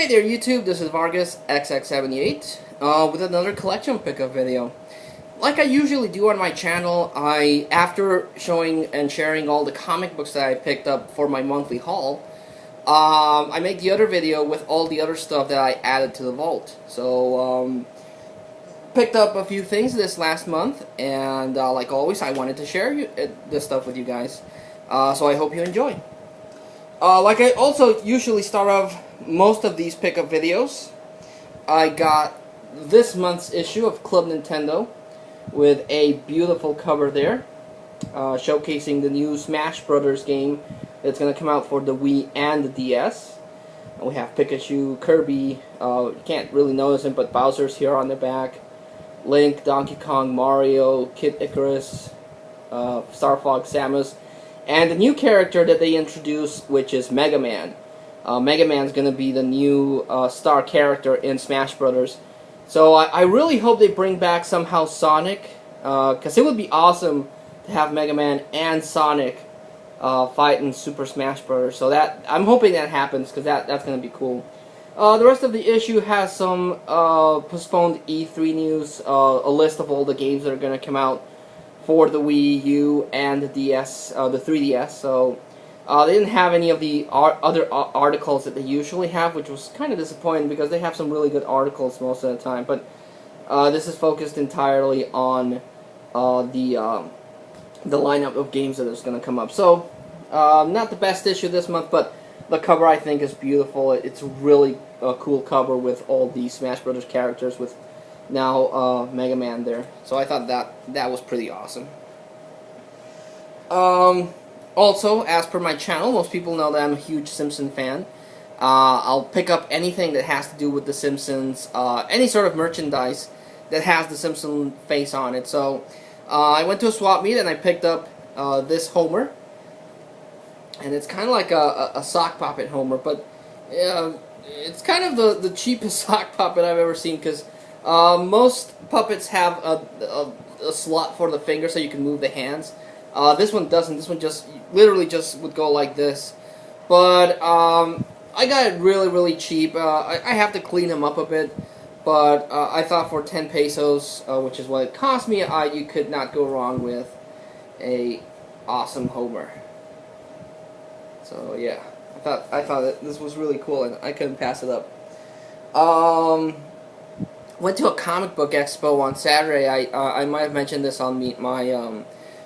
Hey there YouTube, this is Vargas XX78 with another collection pickup video. Like I usually do on my channel, after showing and sharing all the comic books that I picked up for my monthly haul, I make the other video with all the other stuff that I added to the vault. So, picked up a few things this last month, and like always, I wanted to share this stuff with you guys. So I hope you enjoy. Like I also usually start off most of these pickup videos, I got this month's issue of Club Nintendo with a beautiful cover there, showcasing the new Smash Brothers game that's going to come out for the Wii and the DS. And we have Pikachu, Kirby, you can't really notice him, but Bowser's here on the back, Link, Donkey Kong, Mario, Kid Icarus, Star Fox, Samus, and the new character that they introduced, which is Mega Man. Mega Man's going to be the new star character in Smash Brothers. So I really hope they bring back somehow Sonic, because it would be awesome to have Mega Man and Sonic fight in Super Smash Brothers. So I'm hoping that happens, because that's going to be cool. The rest of the issue has some postponed E3 news, a list of all the games that are going to come out for the Wii U and the DS, the 3DS. So they didn't have any of the other articles that they usually have, which was kind of disappointing because they have some really good articles most of the time. But this is focused entirely on the lineup of games that is going to come up. So not the best issue this month, but the cover I think is beautiful. It's a really cool cover with all the Smash Brothers characters with now Mega Man there. So I thought that was pretty awesome. Also, as per my channel, most people know that I'm a huge Simpson fan. I'll pick up anything that has to do with The Simpsons, any sort of merchandise that has the Simpson face on it. So I went to a swap meet and I picked up this Homer. And it's kind of like a sock puppet Homer, but it's kind of the cheapest sock puppet I've ever seen, because most puppets have a slot for the finger so you can move the hands. This one doesn't. This one just literally just would go like this. But I got it really cheap. I have to clean them up a bit, but I thought for 10 pesos, which is what it cost me, you could not go wrong with a awesome Homer. So yeah, I thought that this was really cool, and I couldn't pass it up. Went to a comic book expo on Saturday. I might have mentioned this on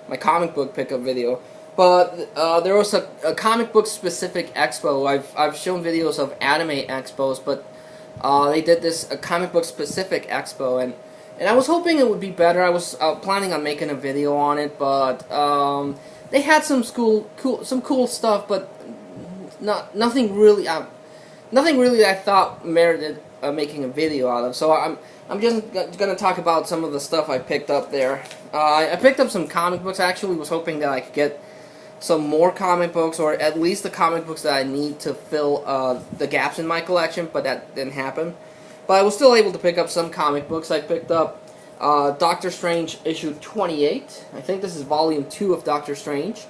my comic book pickup video, but there was a comic book specific expo. I've shown videos of anime expos, but they did this comic book specific expo, and I was hoping it would be better. I was planning on making a video on it, but they had some cool stuff, but nothing really that I thought merited making a video out of. So I'm just gonna talk about some of the stuff I picked up there. I picked up some comic books. I actually was hoping that I could get some more comic books, or at least the comic books that I need to fill the gaps in my collection, but that didn't happen. But I was still able to pick up some comic books. I picked up Doctor Strange issue 28. I think this is volume 2 of Doctor Strange,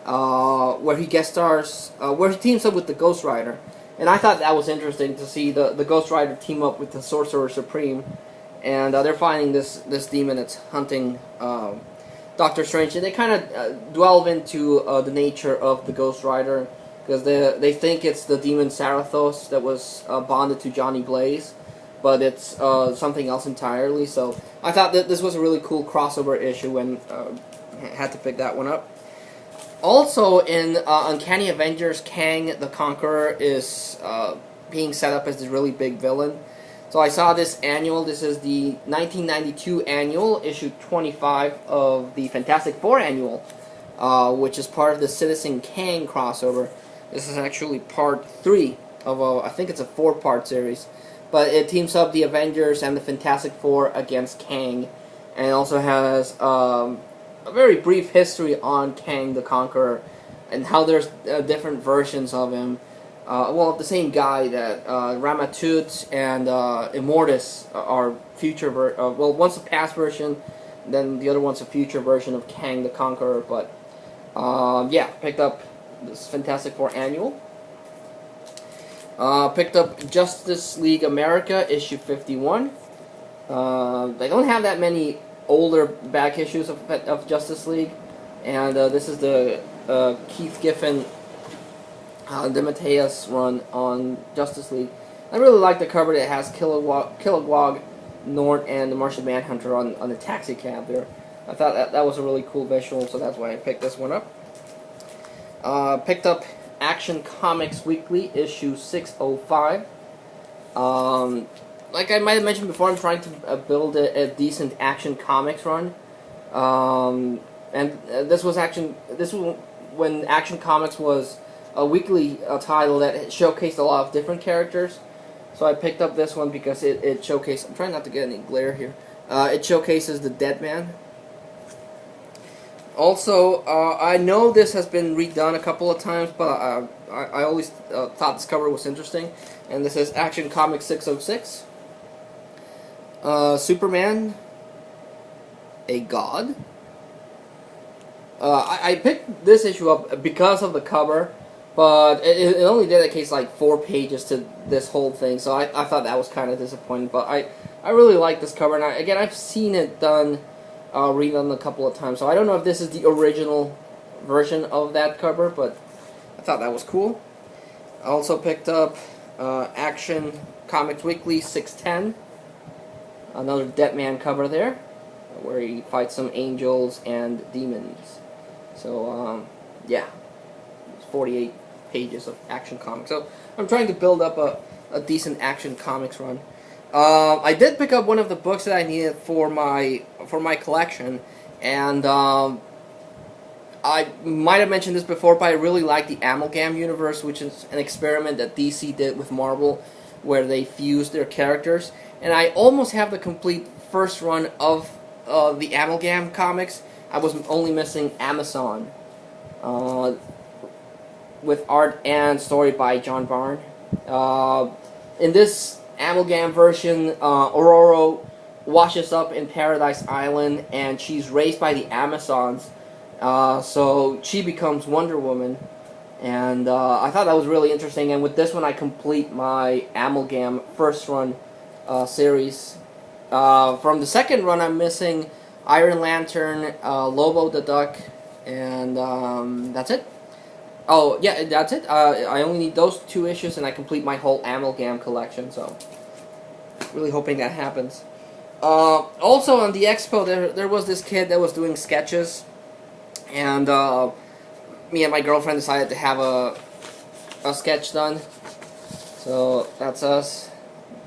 where he guest stars, where he teams up with the Ghost Rider. And I thought that was interesting to see the Ghost Rider team up with the Sorcerer Supreme, and they're finding this demon that's hunting Doctor Strange, and they kind of delve into the nature of the Ghost Rider, because they think it's the demon Sarathos that was bonded to Johnny Blaze, but it's something else entirely. So I thought that this was a really cool crossover issue, and had to pick that one up. Also, in Uncanny Avengers, Kang the Conqueror is being set up as this really big villain. So I saw this annual. This is the 1992 annual, issue 25 of the Fantastic Four annual, which is part of the Citizen Kang crossover. This is actually part 3 of I think it's a 4-part series. But it teams up the Avengers and the Fantastic Four against Kang, and it also has a very brief history on Kang the Conqueror, and how there's different versions of him. Well, the same guy, that Ramatut and Immortus are future well, one's a past version, then the other one's a future version of Kang the Conqueror. But yeah, picked up this Fantastic Four annual. Picked up Justice League America issue 51. They don't have that many older back issues of Justice League, and this is the Keith Giffen DeMatteis run on Justice League. I really like the cover that has Kilowog, Nort, and the Martian Manhunter on the taxi cab there. I thought that was a really cool visual, so that's why I picked this one up. Picked up Action Comics Weekly, issue 605. Like I might have mentioned before, I'm trying to build a decent Action Comics run. And this was when Action Comics was a weekly title that showcased a lot of different characters. So I picked up this one because it showcased... I'm trying not to get any glare here. It showcases the Deadman. Also, I know this has been redone a couple of times, but I always thought this cover was interesting. And this is Action Comics 606. Superman, a god. I picked this issue up because of the cover, but it only dedicates like 4 pages to this whole thing, so I thought that was kind of disappointing. But I really like this cover, and again, I've seen it done, redone a couple of times, so I don't know if this is the original version of that cover, but I thought that was cool. I also picked up Action Comics Weekly 610, another Deadman cover there, where he fights some angels and demons. So, yeah, it's 48 pages of Action Comics. So, I'm trying to build up a decent Action Comics run. I did pick up one of the books that I needed for my collection, and I might have mentioned this before, but I really like the Amalgam Universe, which is an experiment that DC did with Marvel, where they fused their characters. And I almost have the complete first run of the Amalgam comics. I was only missing Amazon, with art and story by John Byrne. In this Amalgam version, Aurora washes up in Paradise Island, and she's raised by the Amazons, so she becomes Wonder Woman. And I thought that was really interesting, and with this one I complete my Amalgam first run series. From the second run I'm missing Iron Lantern, Lobo the Duck, and that's it. Oh, yeah, that's it. I only need those 2 issues and I complete my whole Amalgam collection, so really hoping that happens. Also on the expo there was this kid that was doing sketches, and me and my girlfriend decided to have a sketch done. So that's us.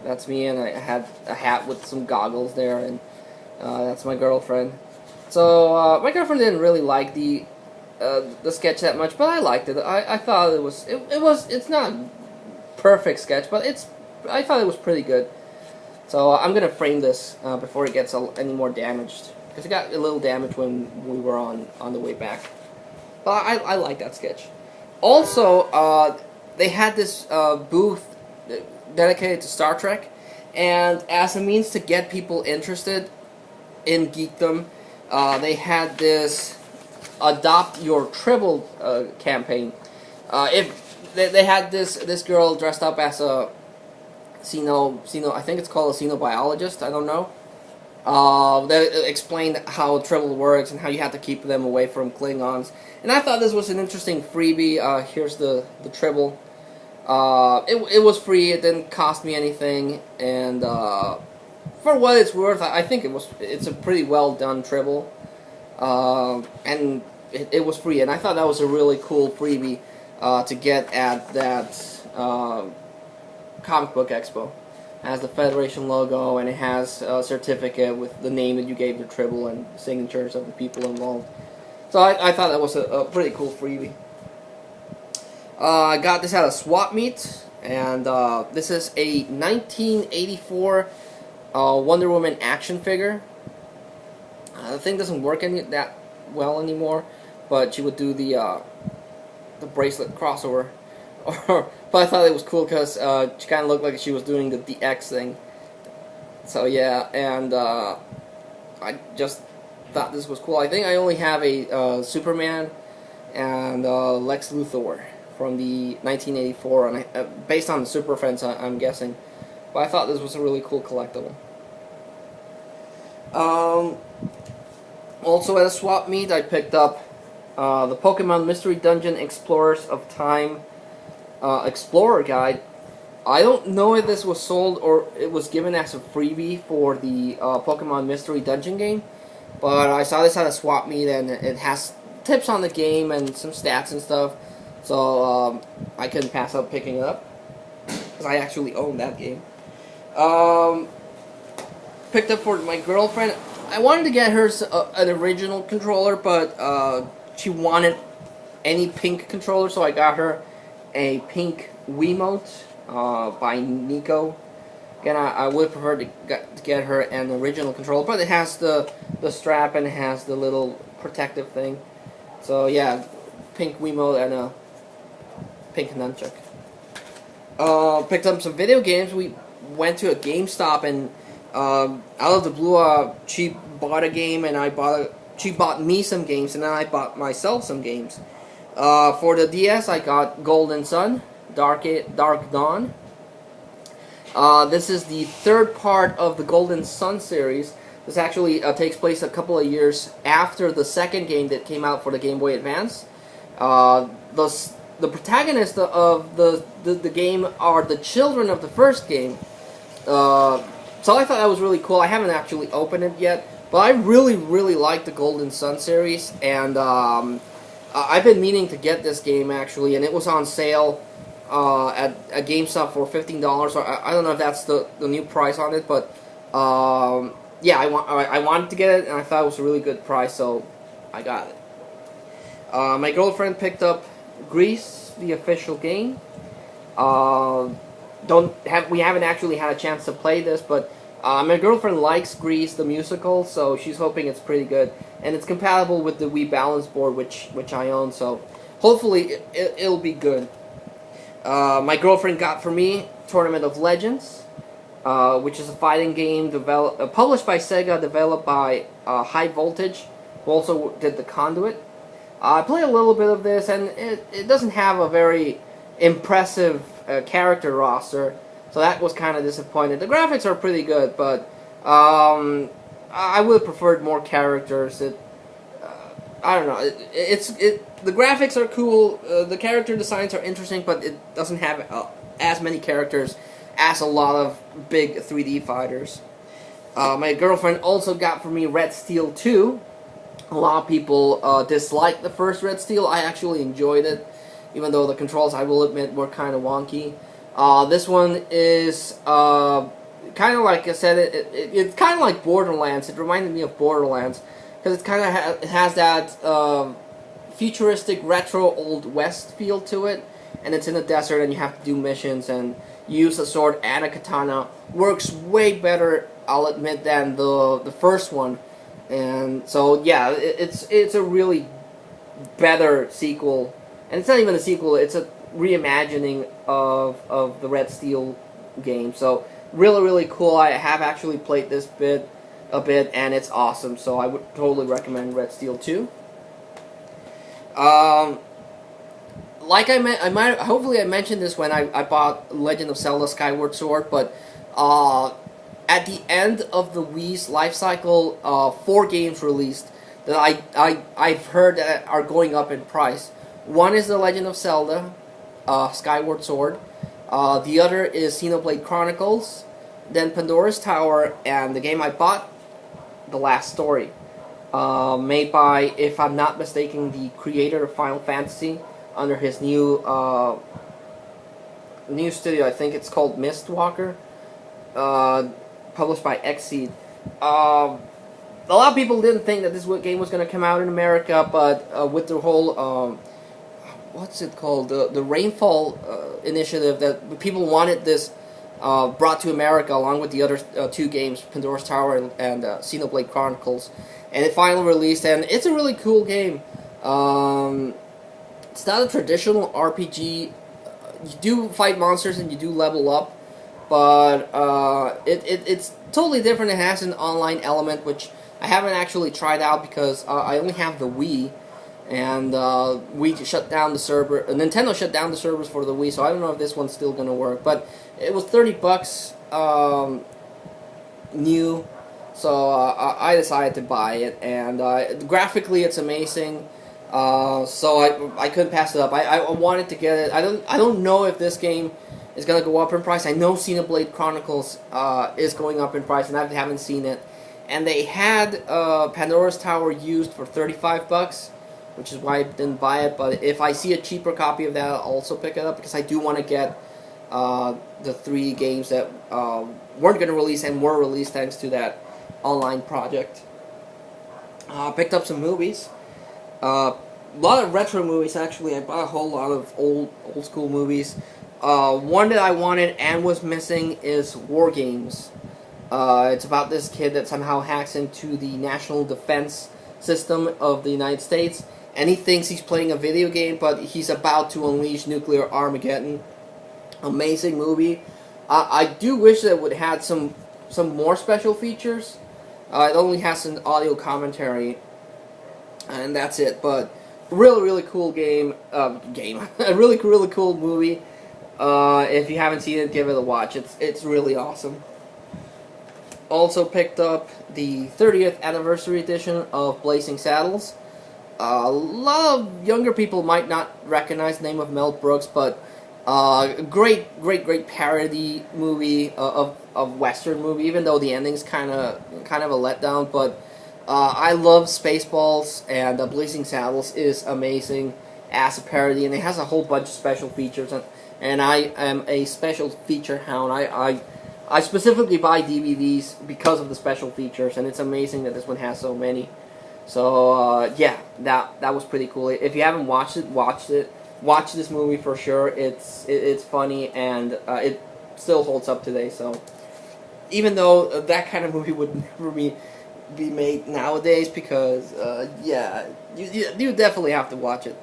That's me, and I had a hat with some goggles there, and that's my girlfriend. So my girlfriend didn't really like the sketch that much, but I liked it. I thought it's not a perfect sketch, but I thought it was pretty good. So I'm gonna frame this before it gets any more damaged, because it got a little damaged when we were on the way back. But I like that sketch. Also, they had this booth dedicated to Star Trek, and as a means to get people interested in geekdom, they had this Adopt Your Tribble campaign. If they had this girl dressed up as a I think it's called a xenobiologist, I don't know. They explained how Tribble works and how you have to keep them away from Klingons. And I thought this was an interesting freebie. Here's the Tribble. It was free, it didn't cost me anything, and for what it's worth, I think it's a pretty well done Tribble. And it was free, and I thought that was a really cool freebie to get at that comic book expo. It has the Federation logo, and it has a certificate with the name that you gave the Tribble and signatures of the people involved. So I thought that was a pretty cool freebie. I got this at a swap meet, and this is a 1984 Wonder Woman action figure. The thing doesn't work that well anymore, but she would do the bracelet crossover. But I thought it was cool because she kind of looked like she was doing the DX thing. So yeah, and I just thought this was cool. I think I only have a Superman and Lex Luthor from the 1984, and based on the Super Friends, I'm guessing. But I thought this was a really cool collectible. Also at a swap meet, I picked up the Pokemon Mystery Dungeon Explorers of Time Explorer Guide. I don't know if this was sold or it was given as a freebie for the Pokemon Mystery Dungeon game, but I saw this at a swap meet, and it has tips on the game and some stats and stuff, so I couldn't pass up picking it up, because I actually own that game. Picked up for my girlfriend. I wanted to get her an original controller, but she wanted any pink controller, so I got her a pink Wiimote by Nico. Again, I would prefer to get her an original controller, but it has the strap and it has the little protective thing. So yeah, pink Wiimote and a pink nunchuck. Picked up some video games. We went to a GameStop, and out of the blue, she bought a game, and she bought me some games, and then I bought myself some games. For the DS, I got Golden Sun, Dark Dawn. This is the third part of the Golden Sun series. This actually takes place a couple of years after the second game that came out for the Game Boy Advance. The protagonists of the game are the children of the first game. So I thought that was really cool. I haven't actually opened it yet, but I really like the Golden Sun series, and I've been meaning to get this game actually, and it was on sale at GameStop for $15. I don't know if that's the new price on it, but yeah, I wanted to get it, and I thought it was a really good price, so I got it. My girlfriend picked up Grease, the official game. We haven't actually had a chance to play this, but my girlfriend likes Grease the musical, so she's hoping it's pretty good, and it's compatible with the Wii Balance board, which I own, so hopefully it'll be good. My girlfriend got for me Tournament of Legends, which is a fighting game published by Sega, developed by High Voltage, who also did the Conduit. I played a little bit of this, and it doesn't have a very impressive character roster, so that was kind of disappointing. The graphics are pretty good, but I would have preferred more characters. I don't know. The graphics are cool. The character designs are interesting, but it doesn't have as many characters as a lot of big 3D fighters. My girlfriend also got for me Red Steel 2. A lot of people disliked the first Red Steel. I actually enjoyed it, even though the controls, I will admit, were kind of wonky. This one is kind of like I said. It's kind of like Borderlands. It reminded me of Borderlands because it kind of it has that futuristic retro Old West feel to it, and it's in the desert, and you have to do missions and use a sword and a katana. Works way better, I'll admit, than the first one. And so yeah, it's a really better sequel, and it's not even a sequel; it's a reimagining of the Red Steel game. So really cool. I have actually played this a bit, and it's awesome. So I would totally recommend Red Steel 2. Like hopefully I mentioned this when I bought Legend of Zelda Skyward Sword, but at the end of the Wii's life cycle, 4 games released that I've heard that are going up in price. One is The Legend of Zelda Skyward Sword. The other is Xenoblade Chronicles, then Pandora's Tower, and the game I bought, The Last Story, made by, if I'm not mistaken, the creator of Final Fantasy under his new studio. I think it's called Mistwalker. Published by Xseed. A lot of people didn't think that this game was going to come out in America, but with the whole what's it called, the Rainfall initiative, that people wanted this brought to America along with the other 2 games, Pandora's Tower and Xenoblade Chronicles, and it finally released, and it's a really cool game. It's not a traditional RPG. You do fight monsters and you do level up, but it's totally different. It has an online element, which I haven't actually tried out because I only have the Wii, and we shut down the server. Nintendo shut down the servers for the Wii, so I don't know if this one's still gonna work. But it was $30 new, so I decided to buy it, and graphically it's amazing. So I couldn't pass it up. I wanted to get it. I don't know if this game is gonna go up in price. I know Xenoblade Chronicles is going up in price, and I haven't seen it. And they had Pandora's Tower used for $35, which is why I didn't buy it. But if I see a cheaper copy of that, I'll also pick it up, because I do want to get the 3 games that weren't going to release and were released thanks to that online project. Picked up some movies. A lot of retro movies, actually. I bought a whole lot of old school movies. One that I wanted and was missing is War Games. It's about this kid that somehow hacks into the national defense system of the United States, and he thinks he's playing a video game, but he's about to unleash nuclear Armageddon. Amazing movie. I do wish that it would have some more special features. It only has an audio commentary, and that's it. But really cool game. A really cool movie. If you haven't seen it, give it a watch. It's really awesome. Also picked up the 30th anniversary edition of Blazing Saddles. A lot of younger people might not recognize the name of Mel Brooks, but great parody movie of Western movie. Even though the ending's kind of a letdown, but I love Spaceballs, and Blazing Saddles is amazing as a parody, and it has a whole bunch of special features. And I am a special feature hound. I specifically buy DVDs because of the special features, and it's amazing that this one has so many. So yeah, that was pretty cool. If you haven't watched it, watch this movie for sure. It's funny, and it still holds up today. So even though that kind of movie would never be made nowadays, because yeah, you definitely have to watch it.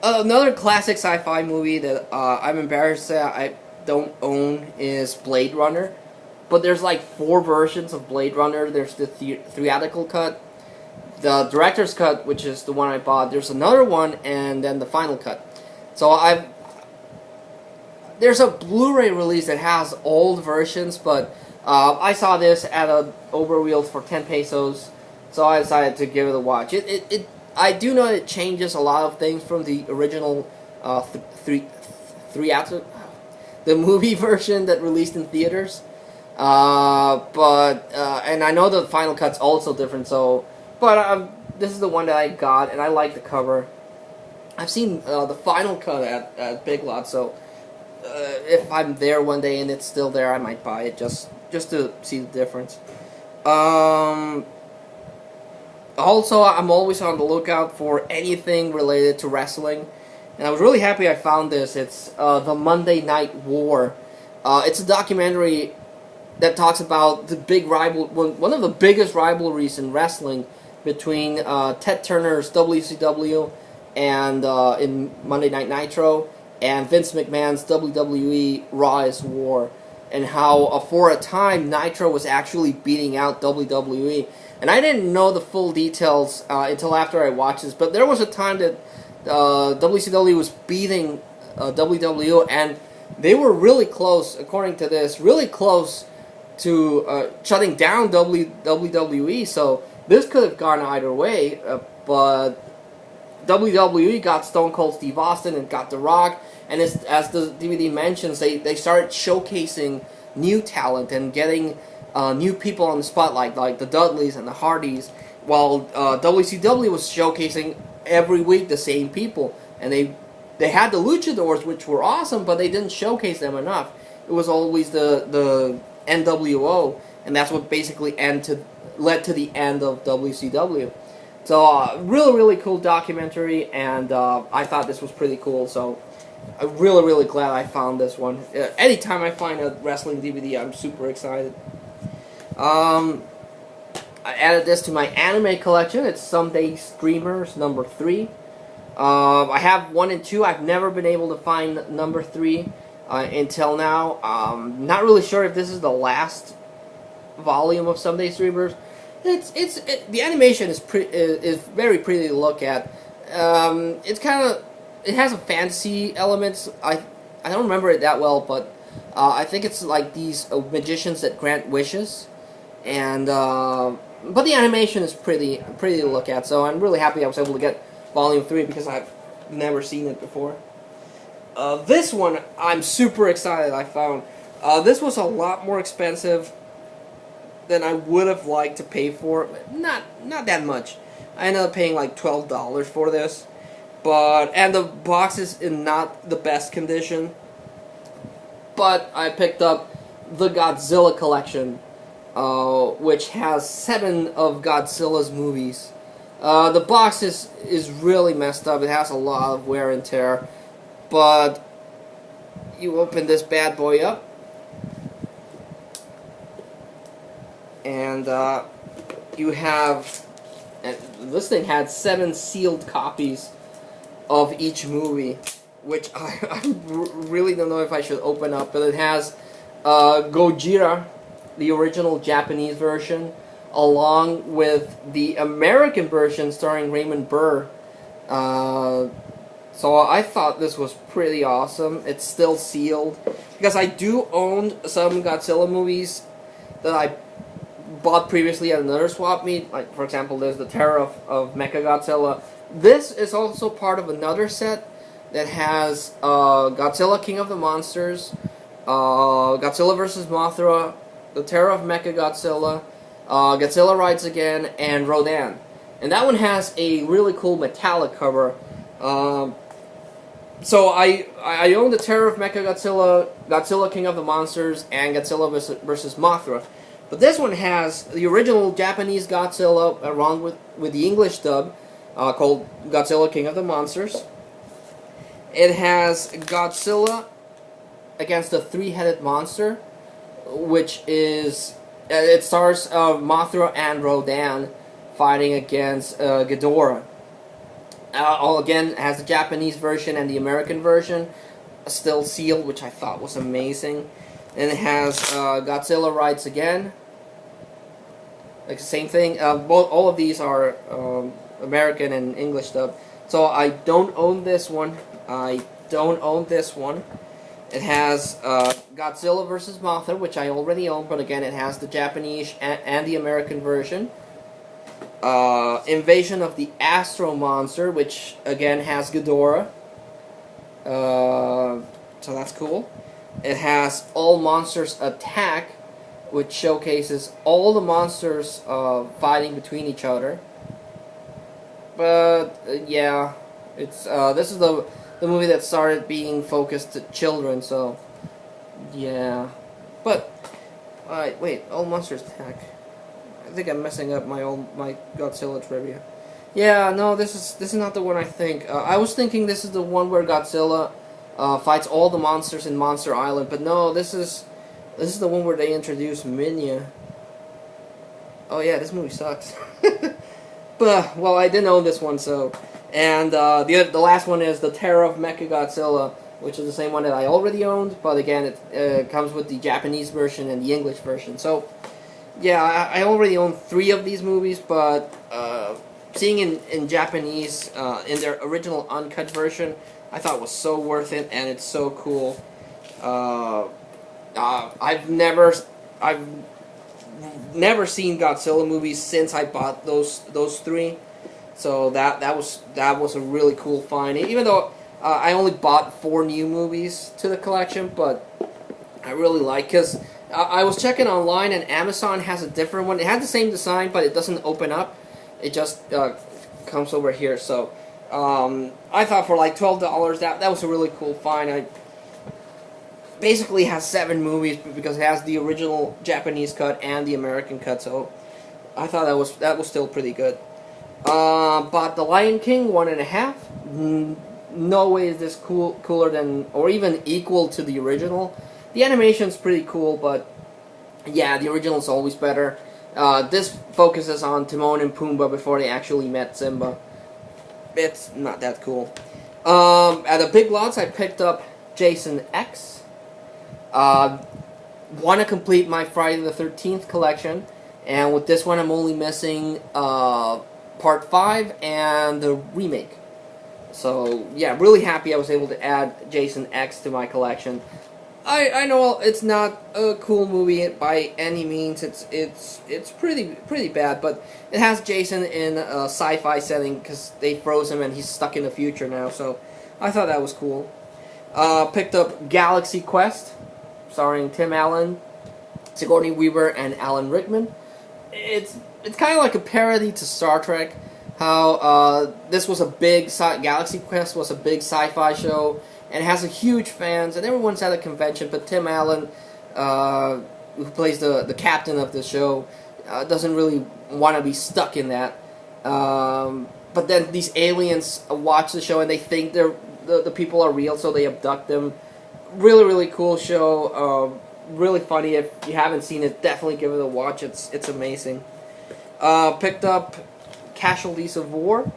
Another classic sci-fi movie that I'm embarrassed that I don't own is Blade Runner, but there's like 4 versions of Blade Runner. There's the theatrical cut, the director's cut, which is the one I bought. There's another one, and then the final cut. So there's a Blu-ray release that has old versions, but I saw this at a Overwheels for 10 pesos, so I decided to give it a watch. I do know it changes a lot of things from the original the movie version that released in theaters, and I know the final cut's also different. So, but this is the one that I got, and I like the cover. I've seen the final cut at Big Lots, so if I'm there one day and it's still there, I might buy it just to see the difference. Also, I'm always on the lookout for anything related to wrestling. And I was really happy I found this. It's the Monday Night War. It's a documentary that talks about the big one of the biggest rivalries in wrestling between Ted Turner's WCW and in Monday Night Nitro, and Vince McMahon's WWE Rawest War, and how for a time Nitro was actually beating out WWE. And I didn't know the full details until after I watched this, but there was a time that WCW was beating WWE, and they were really close, according to this, really close to shutting down WWE. So this could have gone either way, but WWE got Stone Cold Steve Austin and got The Rock, and as the DVD mentions, they started showcasing new talent and getting new people on the spotlight, like the Dudleys and the Hardys, while WCW was showcasing every week the same people. And they had the Luchadors, which were awesome, but they didn't showcase them enough. It was always the NWO, and that's what basically led to the end of WCW. So really cool documentary, and I thought this was pretty cool. So I'm really glad I found this one. Anytime I find a wrestling DVD, I'm super excited. I added this to my anime collection. It's Someday Streamers number 3. I have 1 and 2. I've never been able to find number 3 until now. Not really sure if this is the last volume of Someday Streamers. The animation is very pretty to look at. It's kind of, it has a fantasy elements. I don't remember it that well, but I think it's like these magicians that grant wishes, and but the animation is pretty to look at. So I'm really happy I was able to get Volume 3 because I've never seen it before. This one I'm super excited I found. This was a lot more expensive than I would have liked to pay for, but not that much. I ended up paying like $12 for this, and the box is in not the best condition. But I picked up the Godzilla collection, which has 7 of Godzilla's movies. The box is really messed up. It has a lot of wear and tear, but you open this bad boy up, and you have. And this thing had 7 sealed copies of each movie, which I really don't know if I should open up, but it has Gojira, the original Japanese version, along with the American version starring Raymond Burr. So I thought this was pretty awesome. It's still sealed, because I do own some Godzilla movies that I bought previously at another swap meet. Like, for example, there's the Terror of Mechagodzilla. This is also part of another set that has Godzilla King of the Monsters, Godzilla vs. Mothra, the Terror of Mechagodzilla, Godzilla Rides Again, and Rodan. And that one has a really cool metallic cover. So I own the Terror of Mechagodzilla, Godzilla King of the Monsters, and Godzilla vs. Mothra. But this one has the original Japanese Godzilla along with the English dub, called Godzilla King of the Monsters. It has Godzilla against the three-headed monster, which is, it stars Mothra and Rodan fighting against Ghidorah. Again, it has the Japanese version and the American version, still sealed, which I thought was amazing. And it has Godzilla Rides Again. Like the same thing. All of these are American and English dub. So I don't own this one. I don't own this one. It has Godzilla vs. Mothra, which I already own, but again, it has the Japanese and the American version. Invasion of the Astro Monster, which again has Ghidorah. So that's cool. It has All Monsters Attack, which showcases all the monsters fighting between each other. But yeah, it's this is the movie that started being focused to children. So yeah, but wait, All Monsters Attack. I think I'm messing up my Godzilla trivia. Yeah, no, this is not the one I think. I was thinking this is the one where Godzilla fights all the monsters in Monster Island, but no, this is the one where they introduce Minya. Oh yeah, this movie sucks. But well, I didn't own this one, so. And the last one is the Terror of Mechagodzilla, which is the same one that I already owned, but again, it comes with the Japanese version and the English version. So yeah, I already own 3 of these movies, but seeing in Japanese, in their original uncut version, I thought it was so worth it, and it's so cool. I've never seen Godzilla movies since I bought those 3, so that was a really cool find. Even though I only bought 4 new movies to the collection, but I really like, because I was checking online, and Amazon has a different one. It had the same design, but it doesn't open up. It just comes over here. So I thought for like $12, that was a really cool find. I basically has 7 movies because it has the original Japanese cut and the American cut. So I thought that was still pretty good. But The Lion King 1.5. No way is this cooler than or even equal to the original. The animation's pretty cool, but yeah, the original's always better. This focuses on Timon and Pumbaa before they actually met Simba. It's not that cool. At the Big Lots, I picked up Jason X. Want to complete my Friday the 13th collection, and with this one I'm only missing Part 5 and the remake. So yeah, really happy I was able to add Jason X to my collection. I know it's not a cool movie by any means. It's pretty bad, but it has Jason in a sci-fi setting because they froze him and he's stuck in the future now. So I thought that was cool. Picked up Galaxy Quest, starring Tim Allen, Sigourney Weaver, and Alan Rickman. It's kind of like a parody to Star Trek. How this was a big Galaxy Quest was a big sci-fi show. And it has a huge fans, and everyone's at a convention, but Tim Allen, who plays the captain of the show, doesn't really want to be stuck in that. But then these aliens watch the show, and they think the people are real, so they abduct them. Really, really cool show. Really funny. If you haven't seen it, definitely give it a watch. It's amazing. Picked up Casualties of War.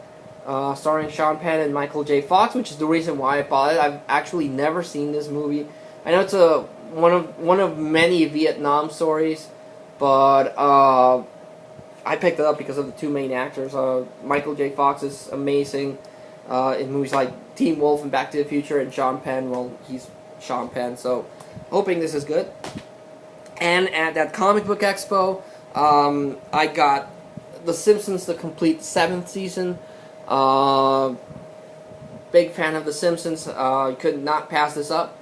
Starring Sean Penn and Michael J. Fox, which is the reason why I bought it. I've actually never seen this movie. I know it's one of many Vietnam stories, but I picked it up because of the two main actors. Michael J. Fox is amazing in movies like Teen Wolf and Back to the Future, and Sean Penn, well, he's Sean Penn, so hoping this is good. And at that comic book expo, I got The Simpsons, the complete 7th season. Big fan of The Simpsons. Could not pass this up.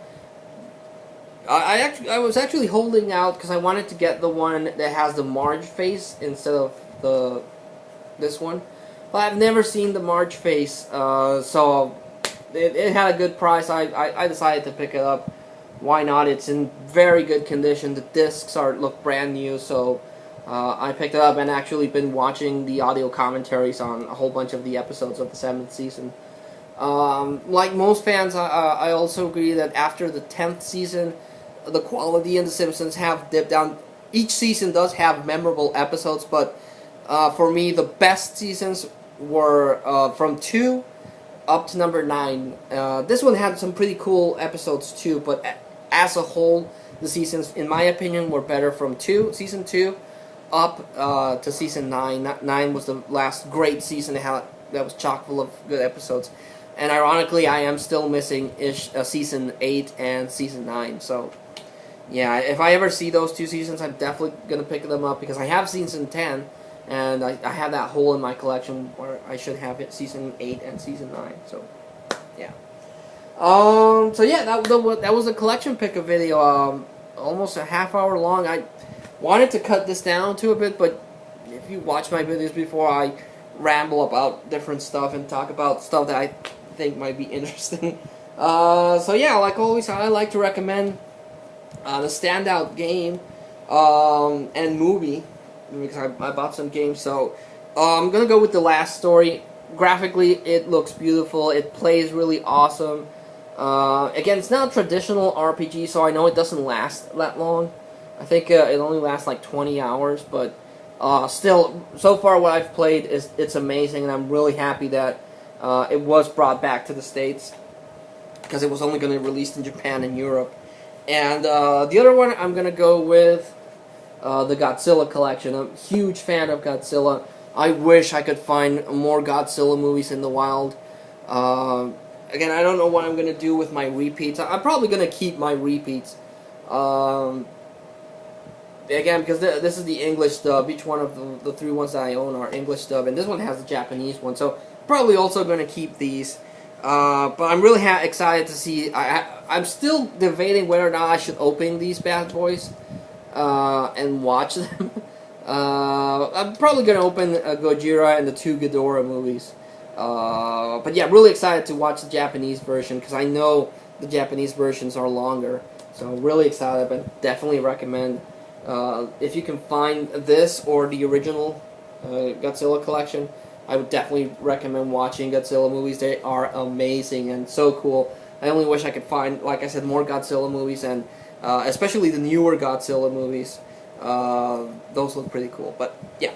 I was actually holding out because I wanted to get the one that has the Marge face instead of this one. But I've never seen the Marge face, so it had a good price. I decided to pick it up. Why not? It's in very good condition. The discs look brand new, so I picked it up and actually been watching the audio commentaries on a whole bunch of the episodes of the 7th season. Like most fans, I also agree that after the 10th season, the quality in The Simpsons have dipped down. Each season does have memorable episodes, but for me, the best seasons were from 2 up to number 9. This one had some pretty cool episodes too, but as a whole, the seasons, in my opinion, were better from season 2 up to season 9. 9 was the last great season that was chock full of good episodes. And ironically, I am still missing season 8 and season 9. So, yeah, if I ever see those 2 seasons, I'm definitely going to pick them up because I have season 10, and I have that hole in my collection where I should have it season 8 and season 9. So, yeah. So yeah, that was a collection pick-up video. Almost a half hour long. I wanted to cut this down to a bit, but if you watch my videos before, I ramble about different stuff and talk about stuff that I think might be interesting. So yeah, like always, I like to recommend the standout game and movie because I bought some games. So I'm gonna go with The Last Story. Graphically, it looks beautiful. It plays really awesome. Again, it's not a traditional RPG, so I know it doesn't last that long. I think it only lasts like 20 hours, but still, so far what I've played it's amazing, and I'm really happy that it was brought back to the States because it was only going to be released in Japan and Europe. And the other one I'm going to go with the Godzilla collection. I'm a huge fan of Godzilla. I wish I could find more Godzilla movies in the wild. Again, I don't know what I'm going to do with my repeats. I'm probably going to keep my repeats. Again, because this is the English dub. Each one of the 3 ones that I own are English dub, and this one has the Japanese one. So probably also going to keep these. But I'm really excited to see. I'm still debating whether or not I should open these bad boys and watch them. I'm probably going to open Gojira and the 2 Ghidorah movies. But yeah, really excited to watch the Japanese version because I know the Japanese versions are longer. So really excited, but definitely recommend. If you can find this or the original Godzilla collection, I would definitely recommend watching Godzilla movies. They are amazing and so cool. I only wish I could find, like I said, more Godzilla movies, and especially the newer Godzilla movies. Those look pretty cool. But yeah,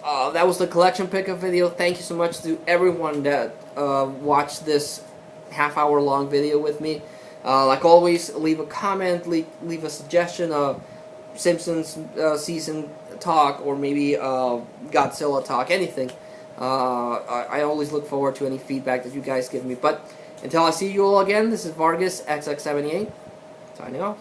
that was the collection pickup video. Thank you so much to everyone that watched this half-hour long video with me. Like always, leave a comment, leave a suggestion of Simpsons season talk, or maybe Godzilla talk, anything. I always look forward to any feedback that you guys give me. But until I see you all again, this is Vargas XX78 signing off.